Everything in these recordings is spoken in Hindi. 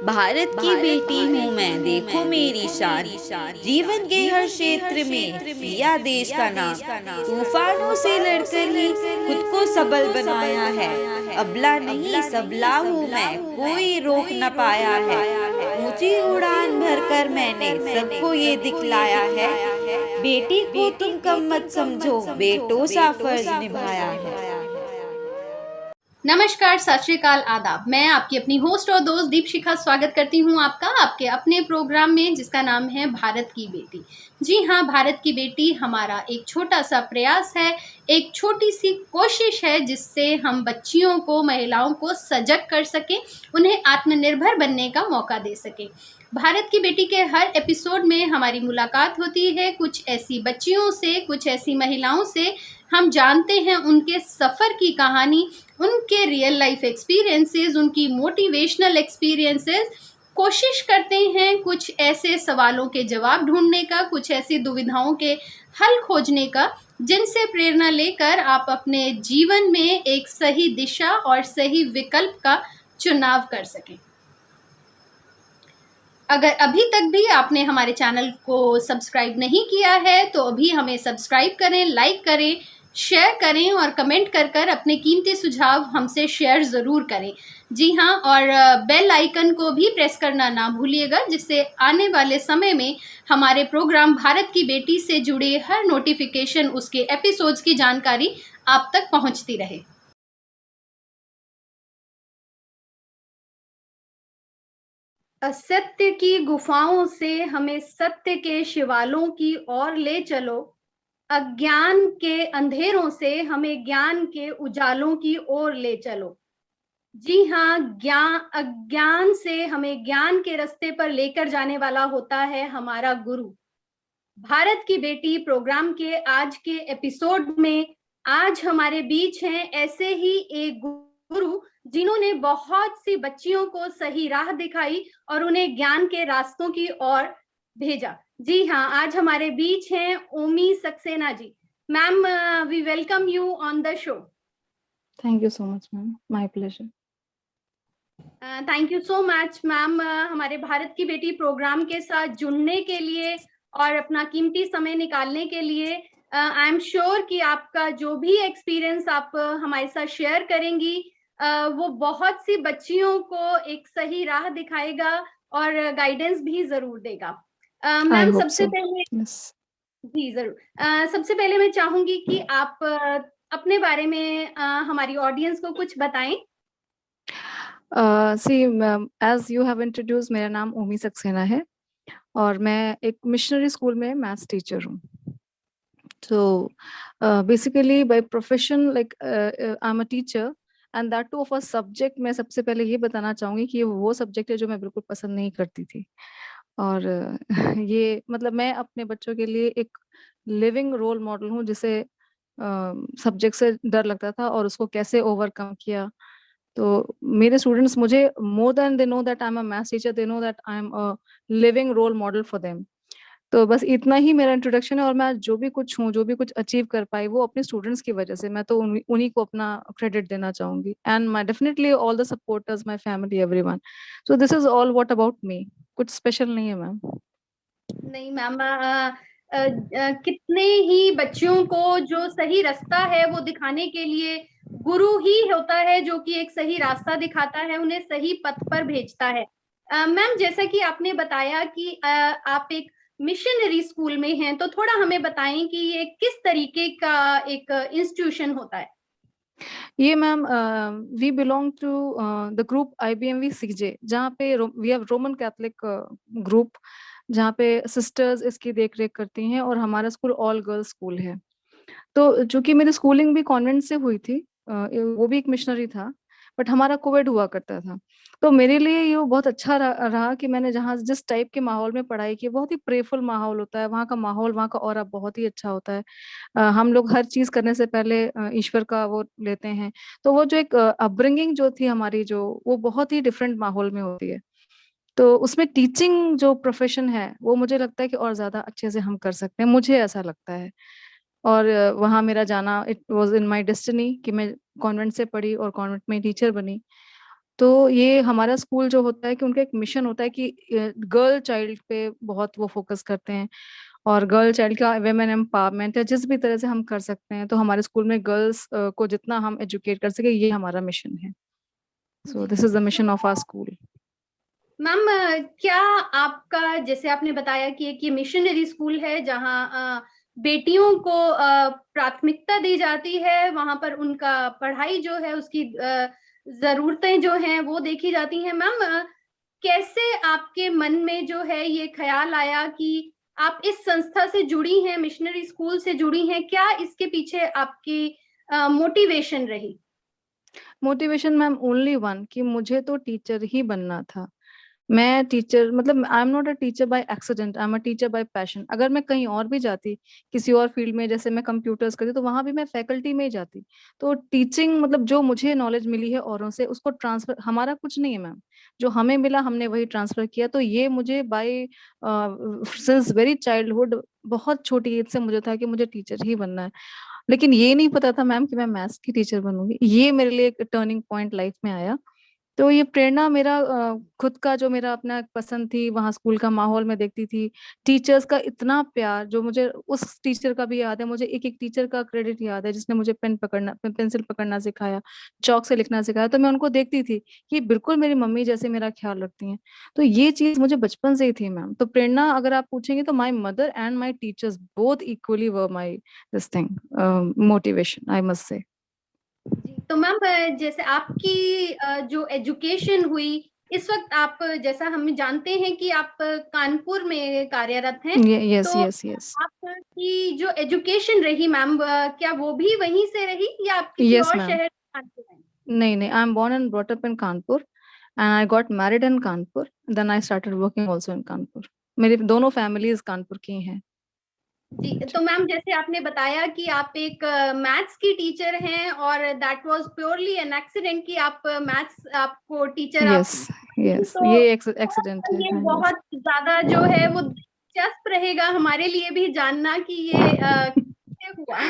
भारत की बेटी हूँ मैं, देखो मेरी शान। जीवन के हर क्षेत्र में किया देश का नाम। तूफानों से लड़कर ही खुद को सबल बनाया है। अबला नहीं सबला हूँ मैं, कोई रोक न पाया है। ऊंची उड़ान भरकर मैंने सबको ये दिखलाया है। बेटी को तुम कम मत समझो, बेटों सा फर्ज निभाया है। नमस्कार, सत श्री अकाल, आदाब। मैं आपकी अपनी होस्ट और दोस्त दीपशिखा स्वागत करती हूं आपका आपके अपने प्रोग्राम में, जिसका नाम है भारत की बेटी। जी हाँ, भारत की बेटी हमारा एक छोटा सा प्रयास है, एक छोटी सी कोशिश है, जिससे हम बच्चियों को, महिलाओं को सजग कर सकें, उन्हें आत्मनिर्भर बनने का मौका दे सकें। भारत की बेटी के हर एपिसोड में हमारी मुलाकात होती है कुछ ऐसी बच्चियों से, कुछ ऐसी महिलाओं से। हम जानते हैं उनके सफ़र की कहानी, उनके रियल लाइफ एक्सपीरियंसेस, उनकी मोटिवेशनल एक्सपीरियंसेस। कोशिश करते हैं कुछ ऐसे सवालों के जवाब ढूंढने का, कुछ ऐसी दुविधाओं के हल खोजने का, जिनसे प्रेरणा लेकर आप अपने जीवन में एक सही दिशा और सही विकल्प का चुनाव कर सकें। अगर अभी तक भी आपने हमारे चैनल को सब्सक्राइब नहीं किया है तो अभी हमें सब्सक्राइब करें, लाइक करें, शेयर करें और कमेंट कर कर अपने कीमती सुझाव हमसे शेयर ज़रूर करें। जी हाँ, और बेल आइकन को भी प्रेस करना ना भूलिएगा, जिससे आने वाले समय में हमारे प्रोग्राम भारत की बेटी से जुड़े हर नोटिफिकेशन, उसके एपिसोड्स की जानकारी आप तक पहुंचती रहे। असत्य की गुफाओं से हमें सत्य के शिवालों की ओर ले चलो। अज्ञान के अंधेरों से हमें ज्ञान के उजालों की ओर ले चलो। जी हाँ, अज्ञान से हमें ज्ञान के रास्ते पर लेकर जाने वाला होता है हमारा गुरु। भारत की बेटी प्रोग्राम के आज के एपिसोड में आज हमारे बीच हैं ऐसे ही एक गुरु, जिन्होंने बहुत सी बच्चियों को सही राह दिखाई और उन्हें ज्ञान के रास्तों की ओर भेजा। जी हाँ, आज हमारे बीच हैं Omi Saxena ji. Ma'am, we welcome you on the show. Thank you so much, ma'am. My pleasure. Thank you so much ma'am, हमारे भारत की बेटी प्रोग्राम के साथ जुड़ने के लिए और अपना कीमती समय निकालने के लिए। आई एम श्योर कि आपका जो भी एक्सपीरियंस आप हमारे साथ शेयर करेंगी, वो बहुत सी बच्चियों को एक सही राह दिखाएगा और गाइडेंस भी जरूर देगा। I मैम, hope सबसे so. पहले Yes. जी जरूर, सबसे पहले मैं चाहूंगी कि आप अपने बारे में हमारी ऑडियंस को कुछ बताएं। See, ma'am, as you have introduced, मेरा नाम ओमी सक्सेना है और मैं एक मिशनरी स्कूल में मैथ्स टीचर हूँ। So, basically by profession, like I'm a teacher and that too of a subject, मैं सबसे पहले ये बताना चाहूँगी कि ये वो सब्जेक्ट है जो मैं बिल्कुल पसंद नहीं करती थी। और ये मतलब मैं अपने बच्चों के लिए एक लिविंग रोल मॉडल हूँ, जिसे सब्जेक्ट से डर लगता था और उसको कैसे ओवरकम किया। तो मेरे स्टूडेंट्स मुझे more than they know that I am a maths teacher, they know that I am a living role model for them. तो बस इतना ही मेरा इंट्रोडक्शन है और मैं जो भी कुछ हूँ, जो भी कुछ अचीव कर पाई, वो अपने स्टूडेंट्स की वजह से। मैं तो उन्हीं को अपना क्रेडिट देना चाहूँगी and my definitely all the supporters, my family, everyone. So this is all what about me. कुछ स्पेशल नहीं है मैम। नहीं मैम, कितने ही बच्चियों को जो सही रास्ता है वो दिखाने के लिए गुरु ही होता है, जो कि एक सही रास्ता दिखाता है, उन्हें सही पथ पर भेजता है। मैम, जैसा कि आपने बताया कि आप एक मिशनरी स्कूल में हैं, तो थोड़ा हमें बताएं कि ये किस तरीके का एक इंस्टीट्यूशन होता है। ये ma'am, we belong to the group IBMV CJ, जहाँ पे we have Roman Catholic group, जहाँ पे सिस्टर्स इसकी देख रेख करती हैं और हमारा स्कूल ऑल गर्ल्स स्कूल है। तो चूंकि मेरी स्कूलिंग भी कॉन्वेंट से हुई थी, वो भी एक मिशनरी था, बट हमारा कोविड हुआ करता था। तो मेरे लिए ये बहुत अच्छा रहा कि मैंने जहाँ जिस टाइप के माहौल में पढ़ाई की, बहुत ही प्रेफुल माहौल होता है वहाँ का माहौल, वहाँ का ऑरा बहुत ही अच्छा होता है। हम लोग हर चीज करने से पहले ईश्वर का वो लेते हैं। तो वो जो एक अपब्रिंगिंग जो थी हमारी, जो वो बहुत ही डिफरेंट माहौल में होती है। तो उसमें टीचिंग जो प्रोफेशन है, वो मुझे लगता है कि और ज्यादा अच्छे से हम कर सकते हैं, मुझे ऐसा लगता है। और वहाँ मेरा जाना, it was in my destiny कि मैं कॉन्वेंट से पढ़ी और कॉन्वेंट में टीचर बनी। तो ये हमारा स्कूल जो होता है कि उनका एक मिशन होता है कि गर्ल चाइल्ड पे बहुत वो फ़ोकस करते हैं और गर्ल चाइल्ड का वुमेन एम्पावरमेंट है, जिस भी तरह से हम कर सकते हैं, तो हमारे स्कूल में गर्ल्स को जितना हम एजुकेट कर सकें, ये हमारा मिशन है। सो जी। दिस इज़ द तो mission of our school. Ma'am क्या आपका जैसे आपने बताया कि एक ये मिशनरी स्कूल है जहाँ बेटियों को प्राथमिकता दी जाती है, वहाँ पर उनका पढ़ाई जो है उसकी ज़रूरतें जो हैं वो देखी जाती हैं। मैम कैसे आपके मन में जो है ये ख़्याल आया कि आप इस संस्था से जुड़ी हैं, मिशनरी स्कूल से जुड़ी हैं? क्या इसके पीछे आपकी मोटिवेशन रही? मोटिवेशन मैम ओनली वन कि मुझे तो टीचर ही बनना था। मैं टीचर मतलब I am not a teacher by accident, I am a teacher bye passion. अगर मैं कहीं और भी जाती, किसी और फील्ड में जैसे मैं कंप्यूटर्स करती तो वहाँ भी मैं फैकल्टी में ही जाती। तो टीचिंग मतलब जो मुझे नॉलेज मिली है औरों से उसको ट्रांसफर हमारा कुछ नहीं है मैम। जो हमें मिला हमने वही ट्रांसफर किया। तो ये मुझे बाय सिंस वेरी चाइल्डहुड बहुत छोटी एज से मुझे था कि मुझे टीचर ही बनना है। लेकिन ये नहीं पता था मैम कि मैं मैथ्स की टीचर बनूँगी। ये मेरे लिए एक टर्निंग पॉइंट लाइफ में आया। तो ये प्रेरणा मेरा खुद का जो मेरा अपना पसंद थी, वहाँ स्कूल का माहौल मैं देखती थी, टीचर्स का इतना प्यार जो मुझे उस टीचर का भी याद है, मुझे एक-एक टीचर का क्रेडिट याद है जिसने मुझे पेंसिल पकड़ना सिखाया, चॉक से लिखना सिखाया, तो मैं उनको देखती थी कि बिल्कुल मेरी मम्मी जैसे मेरा ख्याल रखती हैं। तो ये चीज़ मुझे बचपन से ही थी मैम। तो प्रेरणा अगर आप पूछेंगे तो my mother and my teachers both equally were my this thing motivation I must say. जी, तो मैम जैसे आपकी जो एजुकेशन हुई, इस वक़्त आप जैसा हम जानते हैं कि आप कानपुर में कार्यरत हैं, यस, तो यस, यस। आपकी जो एजुकेशन रही मैम क्या वो भी वहीं से रही या आप किसी यस और मैम। शहर कानपुर में? नहीं, नहीं, I am born and brought up in Kanpur and I got married in Kanpur, then I started working also in Kanpur. मेरी दोनों फैमिलीज़ कानपुर की हैं। जी, तो जी। मैम जैसे आपने बताया कि आप एक मैथ्स की टीचर हैं और that was purely an accident कि आप मैथ्स आपको टीचर आप यस, बनी, यस, तो ये एक्सीडेंट है। ये हाँ, यस। बहुत ज़्यादा जो है वो दिलचस्प रहेगा हमारे लिए भी जानना कि ये कैसे हुआ?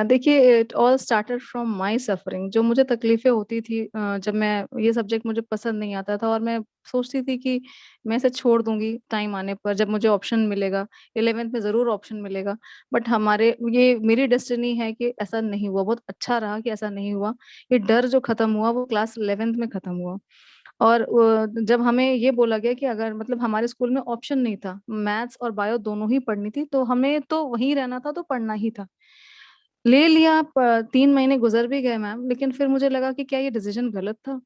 देखिए it all started from my suffering. जो मुझे तकलीफ़ें होती थी जब मैं ये सब्जेक्ट मुझे पसंद नहीं आता था और मैं सोचती थी कि मैं इसे छोड़ दूँगी टाइम आने पर जब मुझे ऑप्शन मिलेगा, 11th में ज़रूर ऑप्शन मिलेगा। बट हमारे ये मेरी डेस्टिनी है कि ऐसा नहीं हुआ, बहुत अच्छा रहा कि ऐसा नहीं हुआ। ये डर जो ख़त्म हुआ वो क्लास 11th में ख़त्म हुआ। और जब हमें ये बोला गया कि अगर मतलब हमारे स्कूल में ऑप्शन नहीं था, मैथ्स और बायो दोनों ही पढ़नी थी, तो हमें तो वहीं रहना था, तो पढ़ना ही था। ले लिया 3 महीने गुज़र भी गए मैम, लेकिन फिर मुझे लगा कि क्या ये डिसीज़न गलत था?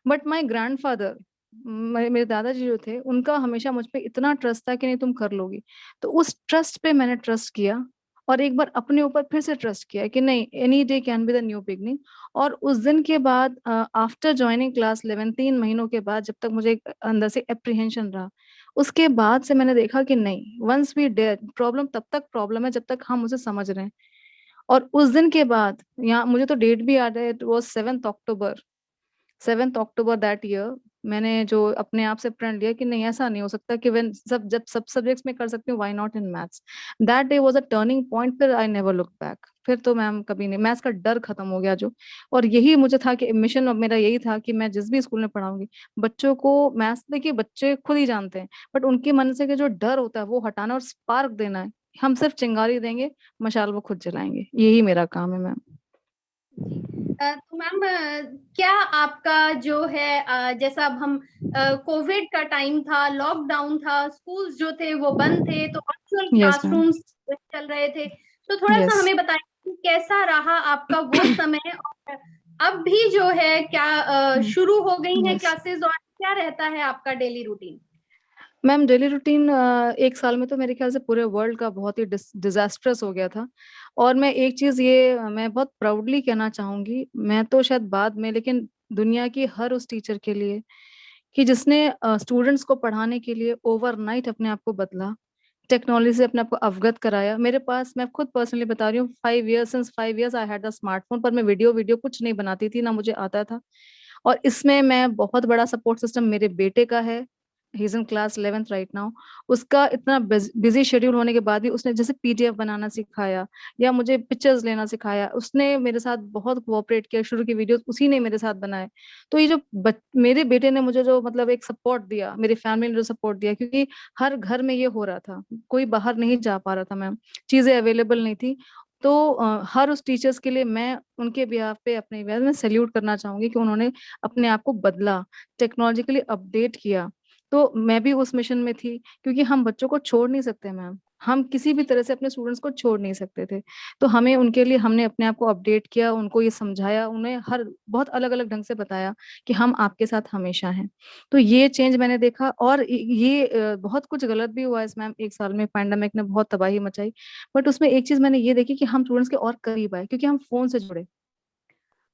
बट माय ग्रैंडफ़ादर मेरे दादाजी जो थे, उनका हमेशा मुझ पे इतना ट्रस्ट था कि नहीं तुम कर लोगी। तो उस ट्रस्ट पे मैंने ट्रस्ट किया और एक बार अपने ऊपर फिर से ट्रस्ट किया कि नहीं any day can be the new beginning. और उस दिन के बाद आफ्टर जॉइनिंग क्लास 11 3 महीनों के बाद जब तक मुझे एक अंदर से एप्रीहेंशन रहा, उसके बाद से मैंने देखा कि नहीं वन्स वी डेयर प्रॉब्लम तब तक प्रॉब्लम है जब तक हम उसे समझ रहे हैं। और उस दिन के बाद यहाँ मुझे तो डेट भी याद है it was 7th October 7th October that year मैंने जो अपने आप से प्रण लिया कि नहीं ऐसा नहीं हो सकता कि व्हेन सब सब्जेक्ट्स में कर सकती हूँ why not in maths. That day was a turning point फिर आई नेवर लुक बैक। फिर तो मैम कभी नहीं मैथ्स का डर खत्म हो गया जो और यही मुझे था कि मिशन अब मेरा यही था कि मैं जिस भी स्कूल में पढ़ाऊँगी, बच्चों को मैथ्स देखिए बच्चे खुद ही जानते हैं, बट उनके मन से के जो डर होता है वो हटाना और स्पार्क देना है। हम सिर्फ चिंगारी देंगे, मशाल वो खुद जलाएँगे। यही मेरा काम है मैम। जी। तो मैम क्या आपका जो है जैसा अब हम कोविड का टाइम था, लॉकडाउन था, स्कूल्स जो थे वो बंद थे, तो वर्चुअल यस मैम। क्लासरूम्स चल रहे थे। तो थोड़ा-सा यस। हमें बताइए कि कैसा रहा आपका वो समय और अब भी जो है क्या शुरू हो गई हैं यस। क्लासेस और क्या रहता है आपका daily routine? Ma'am daily routine 1 साल में तो मेरे ख़्याल से पूरे वर्ल्ड का बहुत ही डिज़ास्ट्रस हो गया था। और मैं एक चीज़ ये मैं बहुत प्राउडली कहना चाहूँगी, मैं तो शायद बाद में लेकिन दुनिया की हर उस टीचर के लिए कि जिसने स्टूडेंट्स को पढ़ाने के लिए ओवरनाइट अपने आप को बदला, टेक्नोलॉजी से अपने आप को अवगत कराया। मेरे पास मैं खुद पर्सनली बता रही हूँ 5 years since 5 years I had a smartphone पर मैं वीडियो कुछ नहीं बनाती थी, ना मुझे आता था। और इसमें मैं बहुत बड़ा सपोर्ट सिस्टम मेरे बेटे का है, he is in class 11th right now. उसका इतना बिजी शेड्यूल होने के बाद भी उसने जैसे पीडीएफ बनाना सिखाया या मुझे पिक्चर्स लेना सिखाया, उसने मेरे साथ बहुत कोऑपरेट किया। शुरू की वीडियोस उसी ने मेरे साथ बनाए। तो ये जो मेरे बेटे ने मुझे जो मतलब एक सपोर्ट दिया, मेरी फैमिली ने जो सपोर्ट दिया, क्योंकि हर घर में ये हो रहा था, कोई बाहर नहीं जा पा रहा था मैम, चीजें अवेलेबल नहीं थी। तो हर उस टीचर्स के लिए मैं उनके बिहाफ पे अपने बिहाफ में सैल्यूट करना चाहूंगी कि उन्होंने अपने आप को बदला, टेक्नोलॉजिकली अपडेट किया। तो मैं भी उस मिशन में थी, क्योंकि हम बच्चों को छोड़ नहीं सकते मैम, हम किसी भी तरह से अपने स्टूडेंट्स को छोड़ नहीं सकते थे। तो हमें उनके लिए हमने अपने आप को अपडेट किया, उनको ये समझाया, उन्हें हर बहुत अलग अलग ढंग से बताया कि हम आपके साथ हमेशा हैं। तो ये चेंज मैंने देखा। और ये बहुत कुछ गलत भी हुआ इस मैम 1 साल में, पैंडेमिक ने बहुत तबाही मचाई। बट उसमें एक चीज मैंने ये देखी कि हम स्टूडेंट्स के और करीब आए, क्योंकि हम फोन से जुड़े।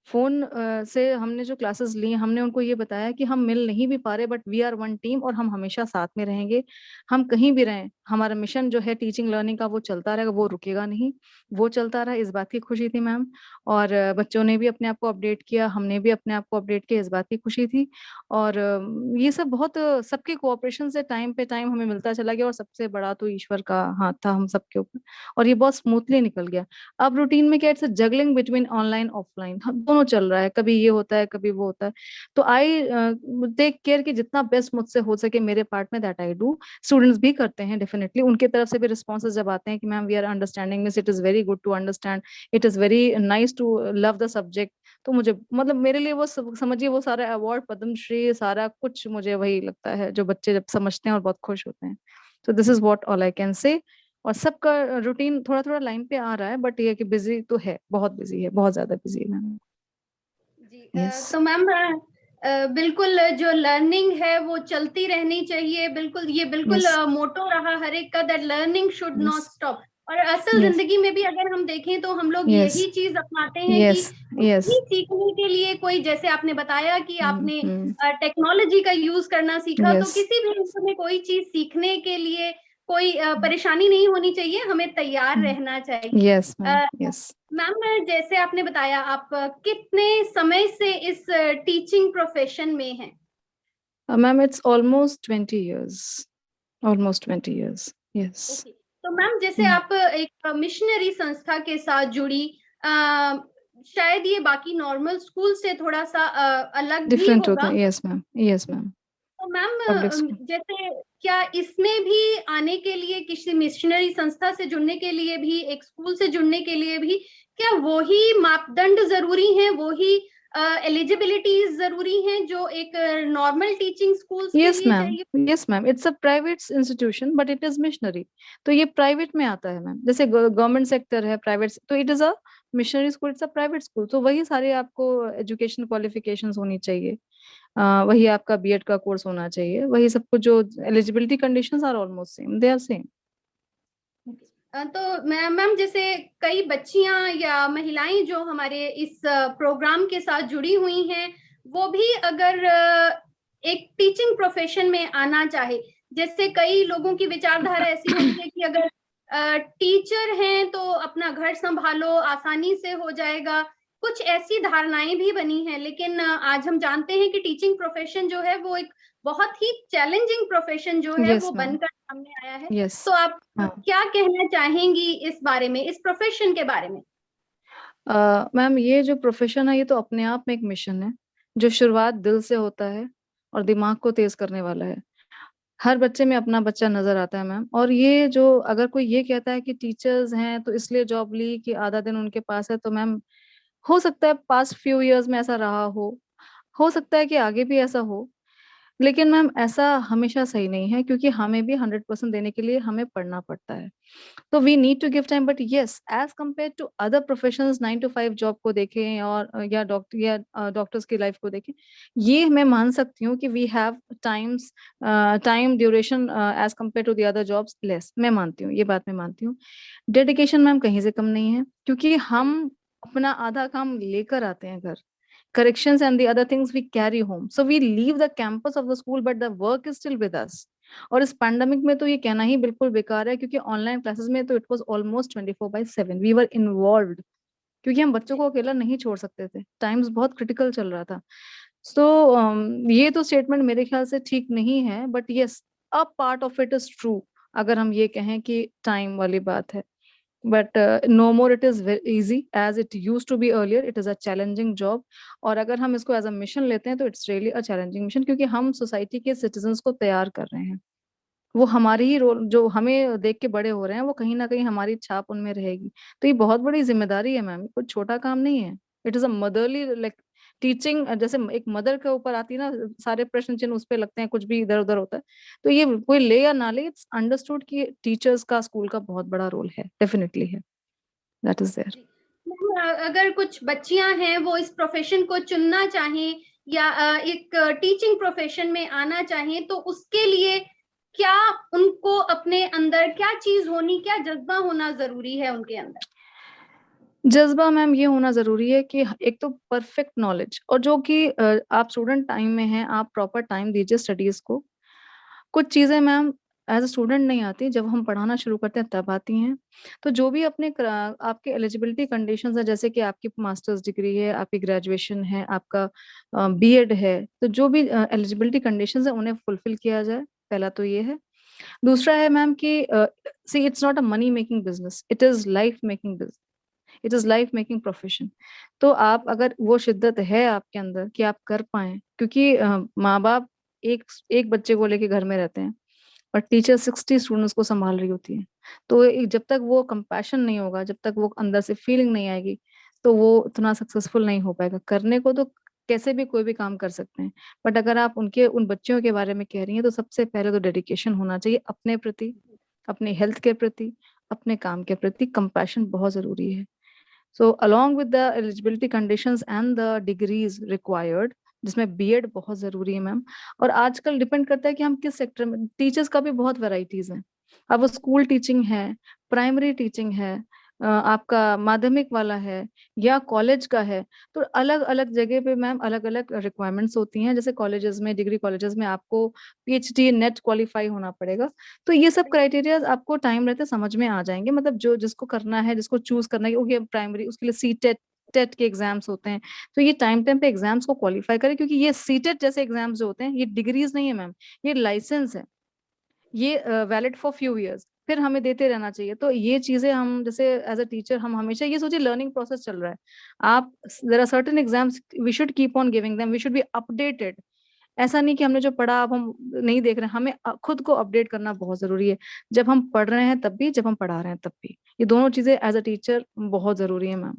फोन से हमने जो क्लासेस ली, हमने उनको ये बताया कि हम मिल नहीं भी पा रहे, but we are one team और हम हमेशा साथ में रहेंगे। हम कहीं भी रहें, हमारा मिशन जो है टीचिंग लर्निंग का वो चलता रहेगा, वो रुकेगा नहीं। वो चलता रहा, इस बात की खुशी थी मैम। और बच्चों ने भी अपने आप को अपडेट किया, हमने भी अपने आप को अपडेट किया, इस बात की खुशी थी। और ये सब बहुत सबके कोऑपरेशन से टाइम पे टाइम हमें मिलता चला गया, और सबसे बड़ा तो ईश्वर का हाथ था हम सबके ऊपर, और ये बहुत स्मूथली निकल गया। अब रूटीन में क्या, it's juggling between online offline, दोनों चल रहा है, कभी ये होता है कभी वो होता है। तो आई टेक केयर कि जितना बेस्ट मुझसे हो सके मेरे पार्ट में, दैट आई डू। स्टूडेंट्स भी करते हैं डेफिनेटली, उनके तरफ से भी रिस्पॉन्सेज जब आते हैं कि ma'am we are understanding, means it is very good to understand, it is very nice to love the subject. तो मुझे मतलब मेरे लिए वो समझिए वो सारा अवार्ड, पद्मश्री, सारा कुछ मुझे वही लगता है, जो बच्चे जब समझते हैं और बहुत खुश होते हैं। तो this is what all I can say. और सबका रूटीन थोड़ा थोड़ा लाइन पे आ रहा है, बट ये है कि बिजी तो है, बहुत बिजी है, बहुत ज्यादा बिजी है मैम। जी यस। तो मैम बिल्कुल जो लर्निंग है वो चलती रहनी चाहिए, बिल्कुल ये बिल्कुल यस। मोटो रहा हर एक का, that learning should not yes. Stop. और असल यस। जिंदगी में भी अगर हम देखें तो हम लोग यस। यही चीज अपनाते हैं कि यस। कुछ यस। भी सीखने के लिए, कोई जैसे आपने बताया कि आपने हम्म। टेक्नोलॉजी का यूज करना सीखा, तो यस। किसी भी उम्र में कोई चीज सीखने के लिए कोई परेशानी नहीं होनी चाहिए, हमें तैयार रहना चाहिए। Yes ma'am. यस। मैम जैसे आपने बताया, आप कितने समय से इस टीचिंग प्रोफेशन में हैं? Ma'am it's almost 20 years, almost 20 years। Yes. Okay, तो मैम जैसे आप एक मिशनरी संस्था के साथ जुड़ी, अ, शायद ये बाकी नॉर्मल स्कूल से थोड़ा सा अलग भी डिफरेंट होता होगा। है, यस मैम, यस मैम। तो मैम पब्लिक स्कूल। जैसे क्या इसमें भी आने के लिए, किसी मिशनरी संस्था से जुड़ने के लिए भी, एक स्कूल से जुड़ने के लिए भी, क्या वही मापदंड जरूरी हैं, वही एलिजिबिलिटीज जरूरी हैं जो एक नॉर्मल टीचिंग स्कूल्स के यस लिए मैम। चाहिए? Yes ma'am, it's a private institution but it is missionary. तो ये प्राइवेट में आता है मैम, जैसे गवर्नमेंट सेक्टर है, प्राइवेट, तो it is a missionary school, it's a private school. तो वही सारे आपको एजुकेशन क्वालिफिकेशंस होनी चाहिए, वही आपका बीएड का कोर्स होना चाहिए, वही सब कुछ, जो eligibility conditions are almost same, they are same. तो मैम जैसे कई बच्चियां या महिलाएं जो हमारे इस प्रोग्राम के साथ जुड़ी हुई हैं, वो भी अगर एक टीचिंग प्रोफेशन में आना चाहे, जैसे कई लोगों की विचारधारा ऐसी होती है कि अगर टीचर हैं तो अपना घर संभालो, आसानी से हो जाएगा, कुछ ऐसी धारणाएं भी बनी हैं। लेकिन आज हम जानते हैं कि टीचिंग प्रोफेशन जो है वो एक बहुत ही चैलेंजिंग प्रोफेशन जो है यस वो मैम। बनकर सामने आया है। यस। तो आप हाँ। क्या कहना चाहेंगी इस बारे में, इस प्रोफेशन के बारे में? मैम ये जो प्रोफेशन है, ये तो अपने आप में एक मिशन है, जो शुरुआत दिल से होता है और दिमाग को तेज करने वाला है। हर बच्चे में अपना बच्चा नजर आता है मैम। और ये जो, अगर कोई ये कहता है कि टीचर्स हैं तो इसलिए जॉब ली कि आधा दिन उनके पास है, तो मैम हो सकता है पास्ट फ्यू इयर्स में ऐसा रहा हो सकता है कि आगे भी ऐसा हो, लेकिन मैम ऐसा हमेशा सही नहीं है, क्योंकि हमें भी 100% देने के लिए हमें पढ़ना पड़ता है। तो we need to give time, but yes, as compare to other professions, 9 to 5 job को देखें, और या डॉक्टर्स की लाइफ को देखें, ये मैं मान सकती हूँ कि we have time duration as compare to the other jobs less, मैं मानती हूँ, ये बात मैं मानती हूँ। डेडिकेशन मैम कहीं से कम नहीं है, क्योंकि हम अपना आधा काम लेकर आते हैं घर, corrections and the other things we carry home, so we leave the campus of the school but the work is still with us। और इस पैंडेमिक में तो ये कहना ही बिल्कुल बेकार है, क्योंकि ऑनलाइन क्लासेस में तो it was almost 24/7 we were involved, क्योंकि हम बच्चों को अकेला नहीं छोड़ सकते थे, टाइम्स बहुत क्रिटिकल चल रहा था। सो ये तो स्टेटमेंट मेरे ख्याल से ठीक नहीं है, but yes, a part of it is true. अगर हम ये कहें कि टाइम वाली बात है, but no more it is easy as it use to be earlier. It is a challenging job, और अगर हम इसको एज अ मिशन लेते हैं तो it's really a challenging mission, क्योंकि हम सोसाइटी के सिटीजन्स को तैयार कर रहे हैं। वो हमारी ही रोल, जो हमें देख के बड़े हो रहे हैं, वो कहीं ना कहीं हमारी छाप उनमें रहेगी। तो ये बहुत बड़ी जिम्मेदारी है मैम, कोई छोटा काम नहीं है। It is a motherly like teaching. जैसे एक मदर के ऊपर आती है ना, सारे प्रश्न चिन्ह उस पे लगते हैं, कुछ भी इधर उधर होता है। तो ये कोई ले या ना ले, इट्स अंडरस्टूड कि टीचर्स का स्कूल का बहुत बड़ा रोल है, डेफिनेटली है, दैट इज देयर। जी। मैम, अगर कुछ बच्चियां हैं वो इस प्रोफेशन को चुनना चाहें या एक टीचिंग प्रोफेशन में आना चाहें, तो उसके लिए क्या उनको अपने अंदर क्या चीज होनी, क्या जज्बा होना जरूरी है उनके अंदर? जज्बा मैम ये होना जरूरी है कि एक तो परफेक्ट नॉलेज, और जो कि आप स्टूडेंट टाइम में हैं, आप प्रॉपर टाइम दीजिए स्टडीज को। कुछ चीजें मैम एज अ स्टूडेंट नहीं आती, जब हम पढ़ाना शुरू करते हैं तब आती हैं। तो जो भी आपके एलिजिबिलिटी कंडीशंस है, जैसे कि आपकी मास्टर्स डिग्री है, आपकी ग्रेजुएशन है, आपका बीएड है, तो जो भी एलिजिबिलिटी कंडीशंस है उन्हें फुलफिल किया जाए। पहला तो ये है। दूसरा है मैम कि see it's not a money making business, it is life making business, it is life making profession. तो आप अगर वो शिद्दत है आपके अंदर कि आप कर पाए, क्योंकि माँ बाप एक एक बच्चे को लेके घर में रहते हैं, और टीचर 60 स्टूडेंट्स को संभाल रही होती है। तो जब तक वो कंपैशन नहीं होगा, जब तक वो अंदर से फीलिंग नहीं आएगी, तो वो उतना सक्सेसफुल नहीं हो पाएगा। करने को तो कैसे भी कोई भी काम कर सकते हैं, बट अगर आप उनके उन बच्चों के बारे में कह रही हैं, तो सबसे पहले तो डेडिकेशन होना चाहिए अपने प्रति, अपने हेल्थ के प्रति, अपने काम के प्रति कंपैशन बहुत जरूरी है। So along with the eligibility conditions and the degrees required, जिसमें बीएड बहुत जरूरी है मैम। और आजकल डिपेंड करता है कि हम किस सेक्टर में, टीचर्स का भी बहुत वैरायटीज हैं। अब वो स्कूल टीचिंग है, प्राइमरी टीचिंग है, आपका माध्यमिक वाला है, या कॉलेज का है। तो अलग अलग जगह पे मैम अलग अलग रिक्वायरमेंट्स होती हैं। जैसे कॉलेजेस में, डिग्री कॉलेजेस में आपको पीएचडी नेट क्वालिफाई होना पड़ेगा। तो ये सब क्राइटेरिया आपको टाइम रहते समझ में आ जाएंगे, मतलब जो जिसको करना है, जिसको चूज करना है, ओके प्राइमरी, उसके लिए सी टेट टेट के एग्जाम्स होते हैं। तो ये टाइम टाइम पे एग्जाम्स को क्वालिफाई करें, क्योंकि ये सी टेट जैसे एग्जाम्स जो होते हैं, ये डिग्रीज नहीं है मैम, ये लाइसेंस है। ये वैलिड फॉर फ्यू इयर्स, फिर हमें देते रहना चाहिए। तो ये चीजें हम जैसे एज अ टीचर हम हमेशा ये सोचिए, लर्निंग प्रोसेस चल रहा है। आप, there are certain exams, we should keep on giving them, we should be updated. ऐसा नहीं कि हमने जो पढ़ा अब हम नहीं देख रहे हैं, हमें खुद को अपडेट करना बहुत जरूरी है। जब हम पढ़ रहे हैं तब भी, जब हम पढ़ा रहे हैं तब भी, ये दोनों चीजें एज अ टीचर बहुत जरूरी है मैम।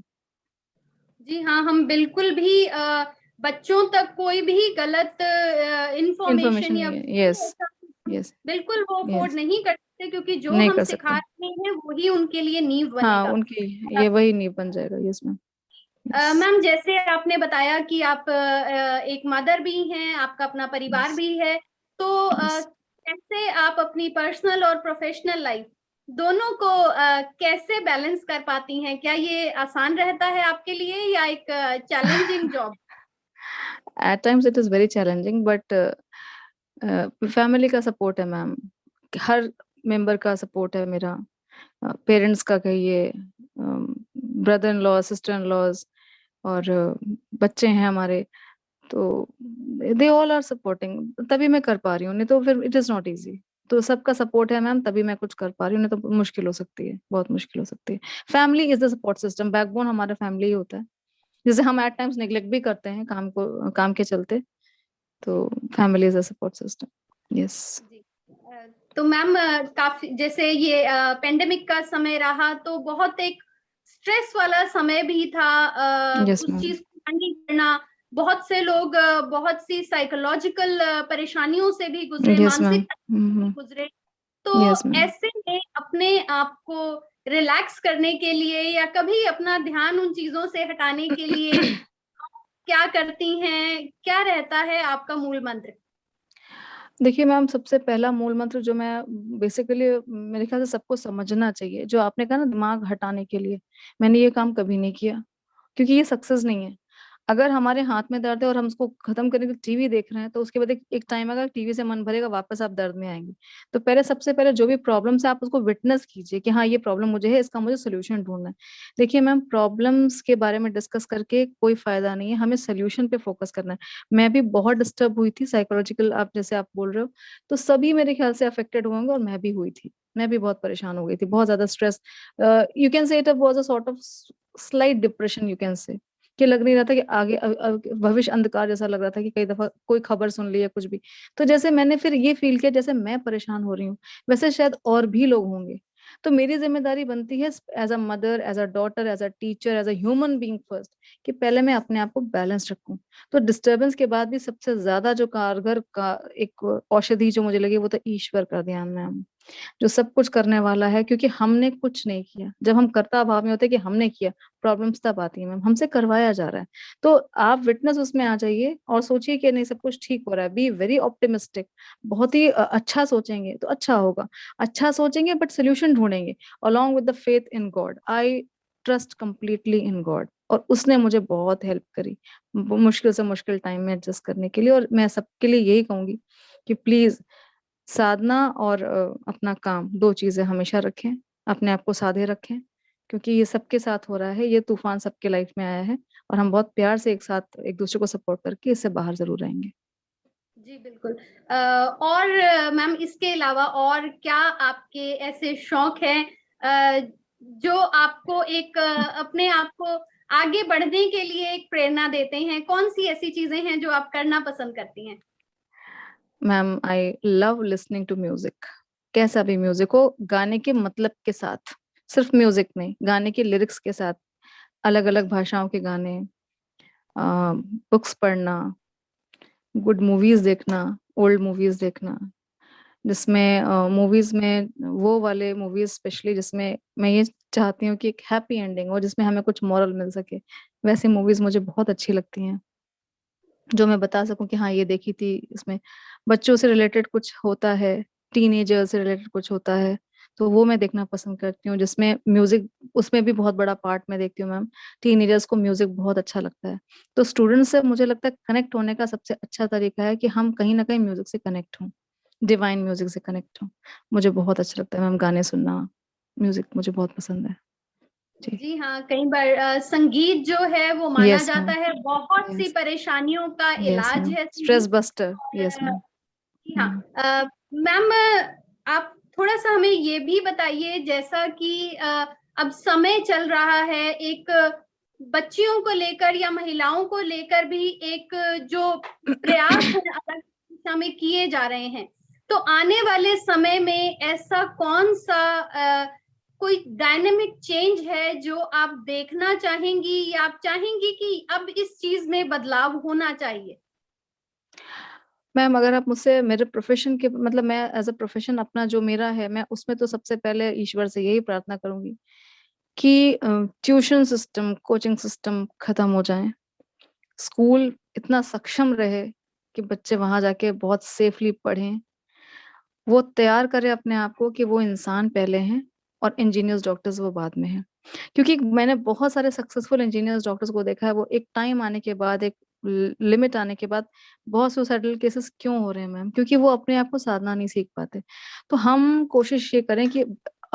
जी हाँ, हम बिल्कुल भी बच्चों तक कोई भी गलत इंफॉर्मेशन इंफॉर्मेशन या नहीं है, यस, ऐसा यस, बिल्कुल वो अफोर्ड यस, नहीं कर सकते, क्योंकि जो नहीं हम कर सिखा सकते। रहे हैं वही उनके लिए नींव हाँ, बनेगा। उनकी ये वही नींव बन जाएगा, यस मैम, यस, मैम, जैसे आपने बताया कि आप एक मदर भी हैं, आपका अपना परिवार यस, भी है, तो यस। कैसे आप अपनी पर्सनल और प्रोफेशनल लाइफ दोनों को कैसे बैलेंस कर पाती हैं? क्या ये आसान रहता है आपके लिए या एक challenging job? At times it is very challenging, but family का सपोर्ट है मैम, हर मेंबर का सपोर्ट है मेरा। पेरेंट्स का कहिए, brother in law, sister in laws, और बच्चे हैं हमारे। तो दे ऑल आर सपोर्टिंग, तभी मैं कर पा रही हूँ, नहीं तो फिर इट इज नॉट इजी। तो सबका सपोर्ट है मैम, तभी मैं कुछ कर पा रही हूँ, नहीं तो मुश्किल हो सकती है, बहुत मुश्किल हो सकती है। Family is the support system, backbone हमारा फैमिली ही होता है, जिसे हम एट टाइम्स नेग्लेक्ट भी करते हैं काम के चलते। तो family is a support system, yes. जी। तो मैम, काफी जैसे ये पेंडेमिक का समय रहा, तो बहुत एक स्ट्रेस वाला समय भी था। यस उस मैम, चीज को हैंडल करना, बहुत से लोग बहुत सी साइकोलॉजिकल परेशानियों से भी गुजरे, यस मानसिक मैम, तनाव से भी गुजरे। तो यस मैम। ऐसे में अपने आप को रिलैक्स करने के लिए या कभी अपना ध्यान उन चीजों से हटाने के लिए क्या करती हैं? क्या रहता है आपका मूल मंत्र? देखिए मैम, सबसे पहला मूल मंत्र जो मैं बेसिकली, मेरे ख्याल से सबको समझना चाहिए, जो आपने कहा ना दिमाग हटाने के लिए, मैंने ये काम कभी नहीं किया, क्योंकि ये सक्सेस नहीं है। अगर हमारे हाथ में दर्द है और हम उसको खत्म करने के लिए टीवी देख रहे हैं, तो उसके बाद एक टाइम आएगा, टीवी से मन भरेगा, वापस आप दर्द में आएंगे। तो पहले, सबसे पहले जो भी प्रॉब्लम्स है आप उसको विटनेस कीजिए कि हाँ ये प्रॉब्लम मुझे है, इसका मुझे सोल्यूशन ढूंढना है। देखिए मैम, प्रॉब्लम्स के बारे में डिस्कस करके कोई फायदा नहीं है, हमें सोल्यूशन पे फोकस करना है। मैं भी बहुत डिस्टर्ब हुई थी साइकोलॉजिकल, आप जैसे आप बोल रहे हो, तो सभी मेरे ख्याल से अफेक्टेड होंगे, और मैं भी हुई थी। मैं भी बहुत परेशान हो गई थी, बहुत ज्यादा stress, you can say it was a sort of slight depression, you can say, कि लग नहीं रहा था कि आगे भविष्य अंधकार जैसा लग रहा था, कि कई दफा कोई खबर सुन ली है कुछ भी। तो जैसे मैंने फिर ये फील किया, जैसे मैं परेशान हो रही हूँ, वैसे शायद और भी लोग होंगे। तो मेरी जिम्मेदारी बनती है as a mother, as a daughter, as a teacher, as a human being first, कि पहले मैं अपने आप को बैलेंस रखूं। तो डिस्टरबेंस के बाद भी सबसे ज्यादा जो कारगर का एक औषधि जो मुझे लगी, वो तो ईश्वर का ध्यान में, जो सब कुछ करने वाला है, क्योंकि हमने कुछ नहीं किया। जब हम कर्ता भाव में होते हैं कि हमने किया, प्रॉब्लम्स तब आती है मैम, हमसे करवाया जा रहा है। तो आप विटनेस उसमें आ जाइए और सोचिए कि नहीं, सब कुछ ठीक हो रहा है, बी वेरी ऑप्टिमिस्टिक, बहुत ही अच्छा सोचेंगे तो अच्छा होगा। अच्छा सोचेंगे बट सोल्यूशन ढूंढेंगे, along with the faith in God. I trust completely in God, और उसने मुझे बहुत हेल्प करी मुश्किल से मुश्किल टाइम में एडजस्ट करने के लिए। और मैं सबके लिए यही कहूंगी कि प्लीज, साधना और अपना काम, दो चीजें हमेशा रखें, अपने आप को साधे रखें, क्योंकि ये सबके साथ हो रहा है, ये तूफान सबके लाइफ में आया है, और हम बहुत प्यार से एक साथ एक दूसरे को सपोर्ट करके इससे बाहर जरूर आएंगे। जी, बिल्कुल। और मैम, इसके अलावा और क्या आपके ऐसे शौक हैं जो आपको एक अपने आप को आगे बढ़ने के लिए एक प्रेरणा देते हैं? कौन-सी ऐसी चीज़ें हैं जो आप करना पसंद करती हैं? Ma'am, I love listening to music, कैसा भी म्यूजिक हो, गाने के मतलब के साथ, सिर्फ म्यूजिक नहीं, गाने के लिरिक्स के साथ, अलग अलग भाषाओं के गाने, बुक्स पढ़ना, गुड मूवीज देखना, ओल्ड मूवीज देखना, जिसमें मूवीज में वो वाले मूवीज स्पेशली जिसमें मैं ये चाहती हूँ कि एक हैप्पी एंडिंग हो, जिसमें हमें कुछ मॉरल मिल सके, वैसी मूवीज मुझे बहुत अच्छी लगती हैं, जो मैं बता सकूं कि हाँ ये देखी थी, इसमें बच्चों से रिलेटेड कुछ होता है, टीनेजर से रिलेटेड कुछ होता है, तो वो मैं देखना पसंद करती हूँ, जिसमें म्यूजिक उसमें भी बहुत बड़ा पार्ट मैं देखती हूँ मैम। टीनेजर्स को म्यूजिक बहुत अच्छा लगता है, तो स्टूडेंट्स से मुझे लगता है कनेक्ट होने का सबसे अच्छा तरीका है कि हम कहीं ना कहीं म्यूजिक से कनेक्ट हों, डिवाइन म्यूजिक से कनेक्ट हों। मुझे बहुत अच्छा लगता है मैम गाने सुनना, म्यूजिक मुझे बहुत पसंद है जी। जी हाँ, कई बार संगीत जो है वो माना यस जाता मैम। है बहुत सी यस। परेशानियों का यस इलाज मैम, है स्ट्रेस संगीत। बस्टर। यस और मैम। जी हाँ। मैम, आप थोड़ा-सा हमें ये भी बताइए, जैसा कि अब समय चल रहा है, एक बच्चियों को लेकर या महिलाओं को लेकर भी एक जो प्रयास है अलग दिशा में किए जा रहे हैं। तो आने वाले समय में ऐसा कौन-सा कोई डायनामिक चेंज है जो आप देखना चाहेंगी या आप चाहेंगी कि अब इस चीज़ में बदलाव होना चाहिए? मैम, अगर आप मुझसे मेरे प्रोफेशन के मतलब, मैं एज अ प्रोफेशन अपना जो मेरा है, मैं उसमें तो सबसे पहले ईश्वर से यही प्रार्थना करूंगी कि ट्यूशन सिस्टम, कोचिंग सिस्टम खत्म हो जाए, स्कूल इतना सक्षम रहे कि बच्चे वहां जाके बहुत सेफली पढ़ें, वो तैयार करें अपने आप को कि वो इंसान पहले हैं और इंजीनियर्स डॉक्टर्स वो बाद में हैं। क्योंकि मैंने बहुत सारे सक्सेसफुल इंजीनियर्स डॉक्टर्स को देखा है, वो एक टाइम आने के बाद, एक लिमिट आने के बाद बहुत सुसाइडल केसेस क्यों हो रहे हैं मैम? क्योंकि वो अपने आप को साधना नहीं सीख पाते। तो हम कोशिश ये करें कि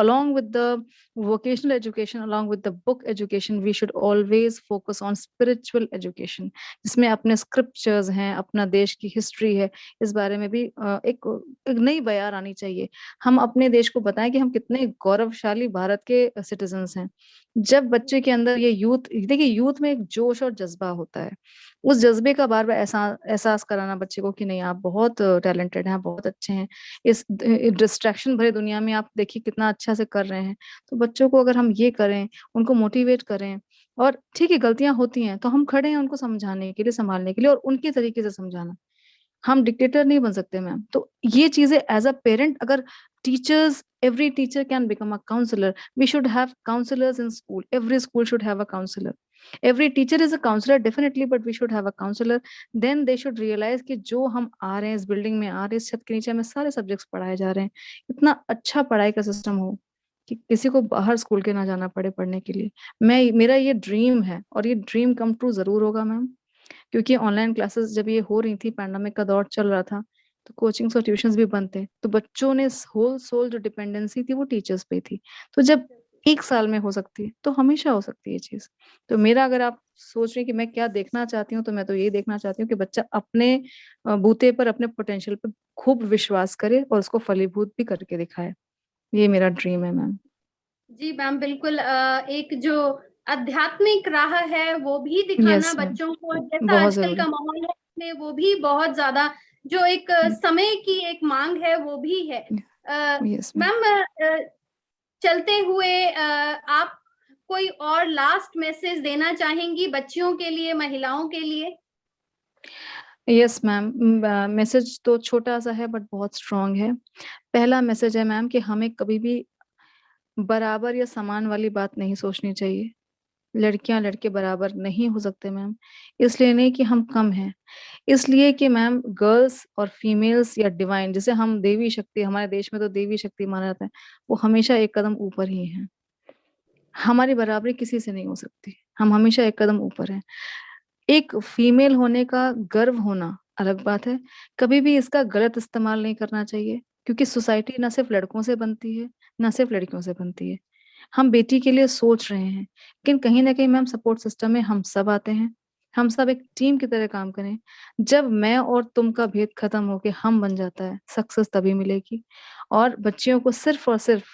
along with the vocational education, along with the book education, we should always focus on spiritual education, जिसमें अपने स्क्रिप्चर्स हैं, अपना देश की हिस्ट्री है, इस बारे में भी एक नई बयार आनी चाहिए। हम अपने देश को बताएं कि हम कितने गौरवशाली भारत के सिटीजन्स हैं। जब बच्चे के अंदर ये यूथ, देखिए यूथ में एक जोश और जज्बा होता है, उस जज्बे का बार बार एहसास कराना बच्चे को कि नहीं, आप बहुत टैलेंटेड हैं, आप बहुत अच्छे हैं, इस डिस्ट्रैक्शन भरे दुनिया में आप देखिए कितना अच्छा से कर रहे हैं। तो बच्चों को अगर हम ये करें, उनको मोटिवेट करें, और ठीक है गलतियां होती हैं तो हम खड़े हैं उनको समझाने के लिए, संभालने के लिए, और उनके तरीके से समझाना। हम डिक्टेटर नहीं बन सकते मैम। तो ये चीजें एज अ पेरेंट, अगर teachers, every teacher can become a counselor, we should have counselors in school, every school should have a counselor, every teacher is a counselor definitely, but we should have a counselor, then they should realize कि जो हम आ रहे हैं इस बिल्डिंग में, आ रहे हैं इस छत के नीचे, हमें सारे सब्जेक्ट्स पढ़ाए जा रहे हैं, इतना अच्छा पढ़ाई का सिस्टम हो कि किसी को बाहर स्कूल के ना जाना पड़े पढ़ने के लिए। मैं, मेरा ये ड्रीम है, और ये ड्रीम कम ट्रू जरूर होगा मैम। क्योंकि ऑनलाइन क्लासेस जब ये हो रही थी, पैंडेमिक का दौर चल रहा था, तो कोचिंग्स और ट्यूशंस भी बंद थे, तो बच्चों ने होल सोल जो डिपेंडेंसी थी वो टीचर्स पे थी। तो जब 1 साल में हो सकती है तो हमेशा हो सकती है ये चीज। तो मेरा, अगर आप सोच रहे हैं कि मैं क्या देखना चाहती हूँ, तो मैं तो यही देखना चाहती हूँ कि बच्चा अपने बूते पर, अपने पोटेंशियल पर खूब विश्वास करे और उसको फलीभूत भी करके दिखाए। ये मेरा ड्रीम है मैम। जी मैम, बिल्कुल एक जो आध्यात्मिक राह है वो भी दिखाना यस मैम, बच्चों को, जैसा बहुत आजकल का जरूरी। माहौल है उसमें वो भी बहुत ज्यादा जो एक समय की एक मांग है वो भी है। Yes ma'am. मैम, चलते हुए आप कोई और लास्ट मैसेज देना चाहेंगी बच्चियों के लिए, महिलाओं के लिए? यस मैम, मैसेज तो छोटा सा है बट बहुत स्ट्रांग है। पहला मैसेज है मैम कि हमें कभी भी बराबर या समान वाली बात नहीं सोचनी चाहिए। लड़कियां लड़के बराबर नहीं हो सकते मैम। इसलिए नहीं कि हम कम हैं, इसलिए कि मैम गर्ल्स और फीमेल्स या डिवाइन, जैसे हम देवी शक्ति, हमारे देश में तो देवी शक्ति माना जाता है, वो हमेशा एक कदम ऊपर ही है। हमारी बराबरी किसी से नहीं हो सकती, हम हमेशा एक कदम ऊपर हैं। एक फीमेल होने का गर्व होना अलग बात है, कभी भी इसका गलत इस्तेमाल नहीं करना चाहिए, क्योंकि सोसाइटी ना सिर्फ लड़कों से बनती है, ना सिर्फ लड़कियों से बनती है। हम बेटी के लिए सोच रहे हैं, लेकिन कहीं ना कहीं मैम सपोर्ट सिस्टम में हम सब आते हैं। हम सब एक टीम की तरह काम करें। जब मैं और तुम का भेद खत्म होके हम बन जाता है, सक्सेस तभी मिलेगी। और बच्चियों को सिर्फ और सिर्फ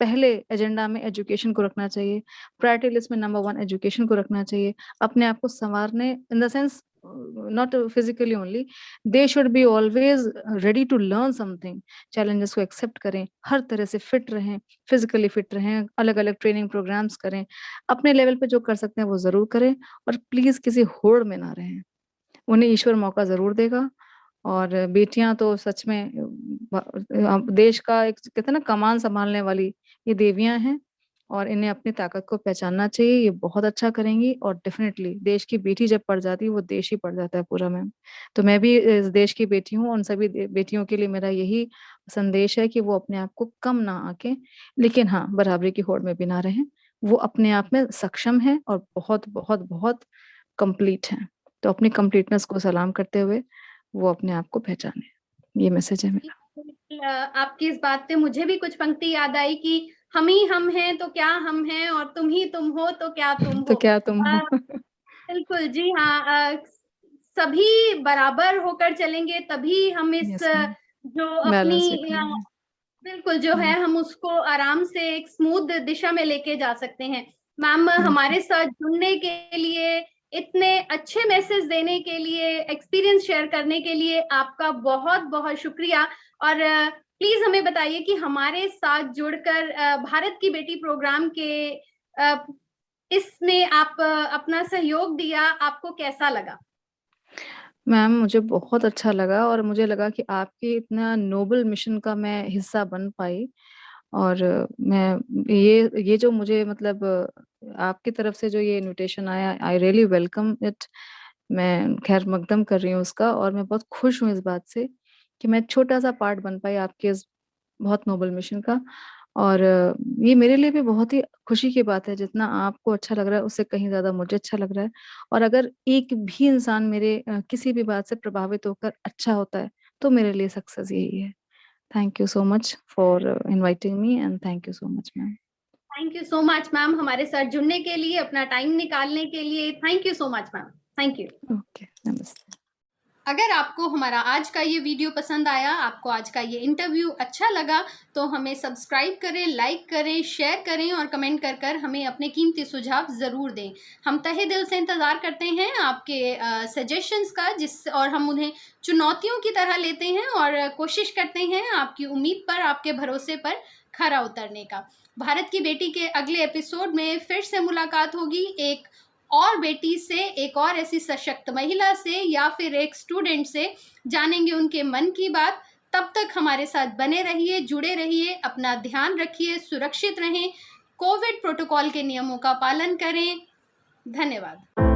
पहले एजेंडा में एजुकेशन को रखना चाहिए, प्रायोरिटी लिस्ट में नंबर 1 एजुकेशन को रखना चाहिए। अपने आप को संवारने, in the sense not physically only, they should be always ready to learn something. Challenges को एक्सेप्ट करें, हर तरह से फिट रहें, फिजिकली फिट रहें, अलग अलग ट्रेनिंग प्रोग्राम्स करें, अपने लेवल पे जो कर सकते हैं वो जरूर करें, और प्लीज किसी होड़ में ना रहें। उन्हें ईश्वर मौका जरूर देगा। और बेटियां तो सच में देश का एक कहते हैं ना कमान संभालने वाली ये देवियां हैं, और इन्हें अपनी ताकत को पहचानना चाहिए। ये बहुत अच्छा करेंगी, और डेफिनेटली देश की बेटी जब पढ़ जाती है वो देश ही पढ़ जाता है पूरा मैम। तो मैं भी इस देश की बेटी हूँ, उन सभी बेटियों के लिए मेरा यही संदेश है कि वो अपने आप को कम ना आके, लेकिन हाँ बराबरी की होड़ में भी ना रहें। वो अपने आप में सक्षम है और बहुत बहुत बहुत कंप्लीट है। तो अपनी कंप्लीटनेस को सलाम करते हुए वो अपने आप को पहचाने, ये मैसेज है मेरा। बिल्कुल, आपकी इस बात से मुझे भी कुछ पंक्ति याद आई कि हम ही हम हैं तो क्या हम हैं, और तुम ही तुम हो तो क्या तुम तो हो। क्या तुम अ, हो। बिल्कुल जी हाँ, सभी बराबर होकर चलेंगे तभी हम इस यस मैम, जो अपनी बैलेंस इकोनॉमी। बिल्कुल जो है हम उसको आराम से एक स्मूथ दिशा में लेके जा सकते हैं। मैम, बिल्कुल हमारे साथ जुड़ने के लिए, इतने अच्छे मैसेज देने के लिए, एक्सपीरियंस शेयर करने के लिए आपका बहुत बहुत शुक्रिया। और प्लीज हमें बताइए कि हमारे साथ जुड़कर भारत की बेटी प्रोग्राम के अ, इसमें आप अपना सहयोग दिया, आपको कैसा लगा? मैम, मुझे बहुत अच्छा लगा, और मुझे लगा कि आपके इतना नोबल मिशन का मैं हिस्सा बन पाई। और मैं ये जो मुझे मतलब आपकी तरफ से जो ये इनविटेशन आया, आई रियली वेलकम इट। मैं खैर मकदम कर रही हूँ उसका, और मैं बहुत खुश हूँ इस बात से कि मैं छोटा सा पार्ट बन पाई आपके इस बहुत नोबल मिशन का। और ये मेरे लिए भी बहुत ही खुशी की बात है, जितना आपको अच्छा लग रहा है उससे कहीं ज्यादा मुझे अच्छा लग रहा है। और अगर एक भी इंसान मेरे किसी भी बात से प्रभावित होकर अच्छा होता है, तो मेरे लिए सक्सेस यही है। Thank you so much for inviting me, and thank you so much ma'am. Thank you so much ma'am, हमारे साथ जुड़ने के लिए, अपना टाइम निकालने के लिए। Thank you so much ma'am. Thank you. Okay, नमस्ते। अगर आपको हमारा आज का ये वीडियो पसंद आया, आपको आज का ये इंटरव्यू अच्छा लगा, तो हमें सब्सक्राइब करें, लाइक करें, शेयर करें और कमेंट कर कर हमें अपने कीमती सुझाव ज़रूर दें। हम तहे दिल से इंतज़ार करते हैं आपके सजेशंस का, और हम उन्हें चुनौतियों की तरह लेते हैं और कोशिश करते हैं आपकी उम्मीद पर, आपके भरोसे पर खरा उतरने का। भारत की बेटी के अगले एपिसोड में फिर से मुलाकात होगी एक और बेटी से, एक और ऐसी सशक्त महिला से, या फिर एक स्टूडेंट से। जानेंगे उनके मन की बात। तब तक हमारे साथ बने रहिए, जुड़े रहिए, अपना ध्यान रखिए, सुरक्षित रहें, कोविड प्रोटोकॉल के नियमों का पालन करें। धन्यवाद।